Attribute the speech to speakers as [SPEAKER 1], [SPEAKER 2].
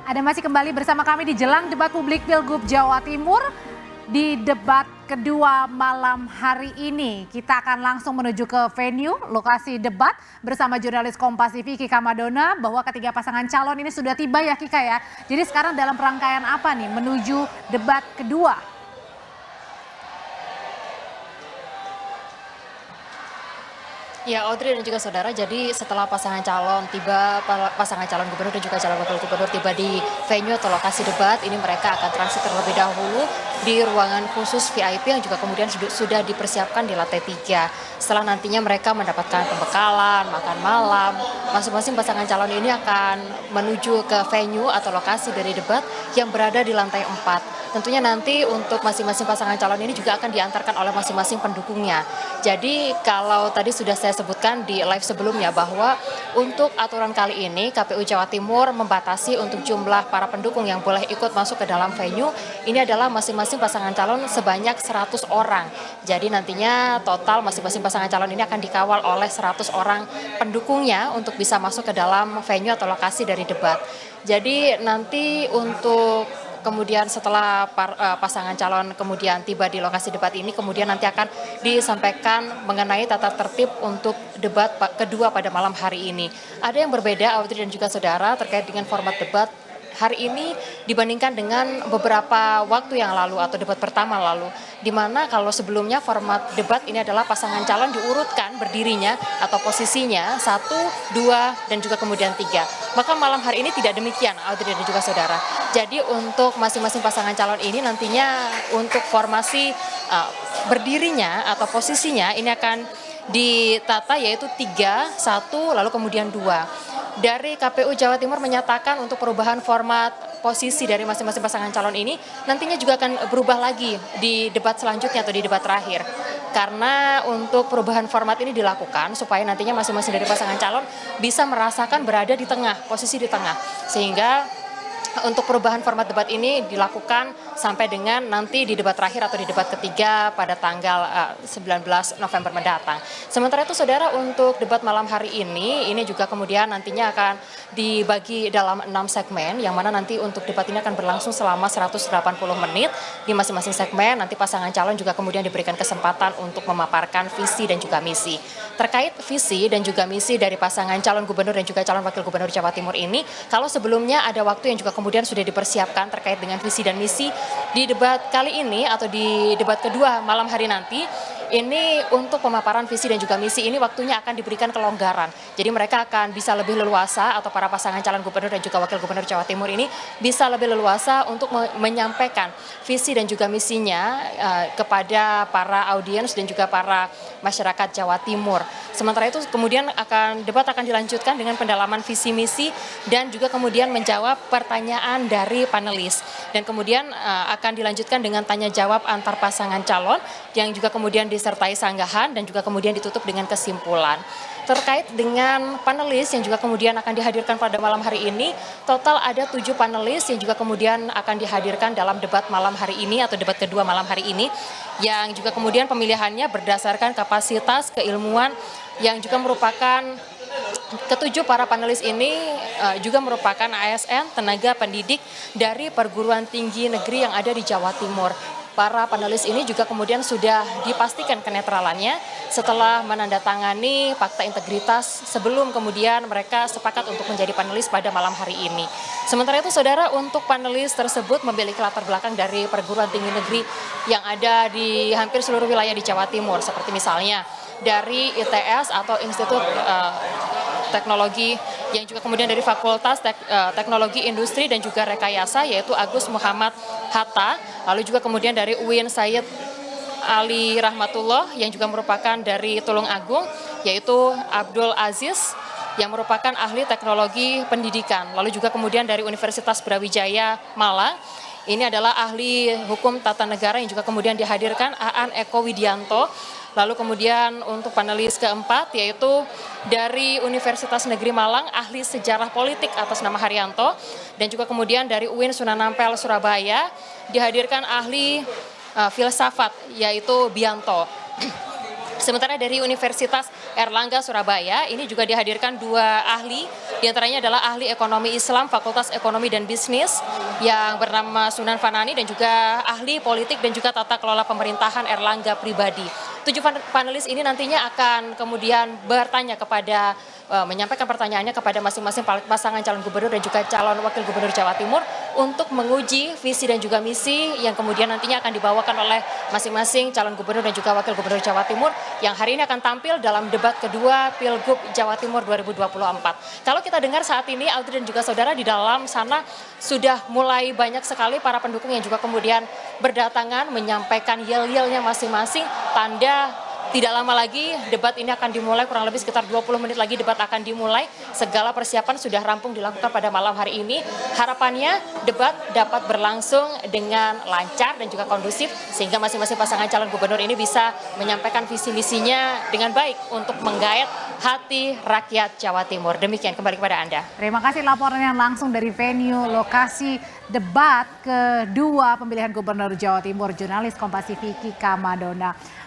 [SPEAKER 1] Ada masih kembali bersama kami di jelang debat publik Pilgub Jawa Timur. Di debat kedua malam hari ini, kita akan langsung menuju ke venue, lokasi debat bersama jurnalis Kompas TV Kika Madona, bahwa ketiga pasangan calon ini sudah tiba ya Kika ya. Jadi sekarang dalam rangkaian apa nih menuju debat kedua?
[SPEAKER 2] Ya, Audrey dan juga saudara, jadi setelah pasangan calon tiba, pasangan calon gubernur dan juga calon wakil gubernur tiba di venue atau lokasi debat, ini mereka akan transit terlebih dahulu di ruangan khusus VIP yang juga kemudian sudah dipersiapkan di lantai 3. Setelah nantinya mereka mendapatkan pembekalan, makan malam, masing-masing pasangan calon ini akan menuju ke venue atau lokasi dari debat yang berada di lantai 4. Tentunya nanti untuk masing-masing pasangan calon ini juga akan diantarkan oleh masing-masing pendukungnya. Jadi kalau tadi sudah saya sebutkan di live sebelumnya bahwa untuk aturan kali ini KPU Jawa Timur membatasi untuk jumlah para pendukung yang boleh ikut masuk ke dalam venue ini adalah masing-masing pasangan calon sebanyak 100 orang. Jadi nantinya total masing-masing pasangan calon ini akan dikawal oleh 100 orang pendukungnya untuk bisa masuk ke dalam venue atau lokasi dari debat. Jadi nanti untuk kemudian setelah pasangan calon kemudian tiba di lokasi debat ini, kemudian nanti akan disampaikan mengenai tata tertib untuk debat kedua pada malam hari ini. Ada yang berbeda, Audrey dan juga saudara, terkait dengan format debat hari ini dibandingkan dengan beberapa waktu yang lalu atau debat pertama lalu, di mana kalau sebelumnya format debat ini adalah pasangan calon diurutkan berdirinya atau posisinya 1, 2, dan juga kemudian 3. Maka malam hari ini tidak demikian, Audrey dan juga saudara. Jadi untuk masing-masing pasangan calon ini nantinya untuk formasi berdirinya atau posisinya ini akan ditata yaitu 3, 1, lalu kemudian 2. Dari KPU Jawa Timur menyatakan untuk perubahan format posisi dari masing-masing pasangan calon ini nantinya juga akan berubah lagi di debat selanjutnya atau di debat terakhir. Karena untuk perubahan format ini dilakukan supaya nantinya masing-masing dari pasangan calon bisa merasakan berada di tengah, posisi di tengah. Sehingga untuk perubahan format debat ini dilakukan sampai dengan nanti di debat terakhir atau di debat ketiga pada tanggal 19 November mendatang. Sementara itu saudara, untuk debat malam hari ini juga kemudian nantinya akan dibagi dalam 6 segmen, yang mana nanti untuk debat ini akan berlangsung selama 180 menit di masing-masing segmen. Nanti pasangan calon juga kemudian diberikan kesempatan untuk memaparkan visi dan juga misi. Terkait visi dan juga misi dari pasangan calon gubernur dan juga calon wakil gubernur Jawa Timur ini, kalau sebelumnya ada waktu yang juga kemudian sudah dipersiapkan terkait dengan visi dan misi, di debat kali ini atau di debat kedua malam hari nanti, ini untuk pemaparan visi dan juga misi ini waktunya akan diberikan kelonggaran. Jadi mereka akan bisa lebih leluasa, atau para pasangan calon gubernur dan juga wakil gubernur Jawa Timur ini bisa lebih leluasa untuk menyampaikan visi dan juga misinya kepada para audiens dan juga para masyarakat Jawa Timur. Sementara itu kemudian debat akan dilanjutkan dengan pendalaman visi misi dan juga kemudian menjawab pertanyaan dari panelis. Dan kemudian akan dilanjutkan dengan tanya jawab antar pasangan calon yang juga kemudian disertai sanggahan dan juga kemudian ditutup dengan kesimpulan. Terkait dengan panelis yang juga kemudian akan dihadirkan pada malam hari ini, total ada 7 panelis yang juga kemudian akan dihadirkan dalam debat malam hari ini atau debat kedua malam hari ini, yang juga kemudian pemilihannya berdasarkan kapasitas, keilmuan, yang juga merupakan ketujuh para panelis ini juga merupakan ASN, tenaga pendidik dari perguruan tinggi negeri yang ada di Jawa Timur. Para panelis ini juga kemudian sudah dipastikan kenetralannya setelah menandatangani fakta integritas sebelum kemudian mereka sepakat untuk menjadi panelis pada malam hari ini. Sementara itu saudara, untuk panelis tersebut memiliki latar belakang dari perguruan tinggi negeri yang ada di hampir seluruh wilayah di Jawa Timur, seperti misalnya dari ITS atau Institut Teknologi, yang juga kemudian dari Fakultas Teknologi Industri dan juga Rekayasa yaitu Agus Muhammad Hatta, lalu juga kemudian dari UIN Said Ali Rahmatullah yang juga merupakan dari Tulung Agung yaitu Abdul Aziz yang merupakan ahli teknologi pendidikan, lalu juga kemudian dari Universitas Brawijaya Malang. Ini adalah ahli hukum tata negara yang juga kemudian dihadirkan Aan Eko Widianto. Lalu kemudian untuk panelis keempat yaitu dari Universitas Negeri Malang, ahli sejarah politik atas nama Haryanto. Dan juga kemudian dari UIN Sunan Ampel Surabaya dihadirkan ahli filsafat yaitu Bianto. Sementara dari Universitas Airlangga Surabaya ini juga dihadirkan 2 ahli, diantaranya adalah ahli ekonomi Islam Fakultas Ekonomi dan Bisnis yang bernama Sunan Fanani dan juga ahli politik dan juga tata kelola pemerintahan Airlangga pribadi. 7 panelis ini nantinya akan kemudian bertanya kepada menyampaikan pertanyaannya kepada masing-masing pasangan calon gubernur dan juga calon wakil gubernur Jawa Timur untuk menguji visi dan juga misi yang kemudian nantinya akan dibawakan oleh masing-masing calon gubernur dan juga wakil gubernur Jawa Timur yang hari ini akan tampil dalam debat kedua Pilgub Jawa Timur 2024. Kalau kita dengar saat ini Audrey dan juga saudara di dalam sana sudah mulai banyak sekali para pendukung yang juga kemudian berdatangan menyampaikan yel-yelnya masing-masing, tanda tidak lama lagi debat ini akan dimulai, kurang lebih sekitar 20 menit lagi debat akan dimulai. Segala persiapan sudah rampung dilakukan pada malam hari ini. Harapannya debat dapat berlangsung dengan lancar dan juga kondusif sehingga masing-masing pasangan calon gubernur ini bisa menyampaikan visi misinya dengan baik untuk menggait hati rakyat Jawa Timur. Demikian, kembali kepada Anda.
[SPEAKER 1] Terima kasih laporannya langsung dari venue lokasi debat kedua pemilihan gubernur Jawa Timur, jurnalis Kompas TV Kika Madona.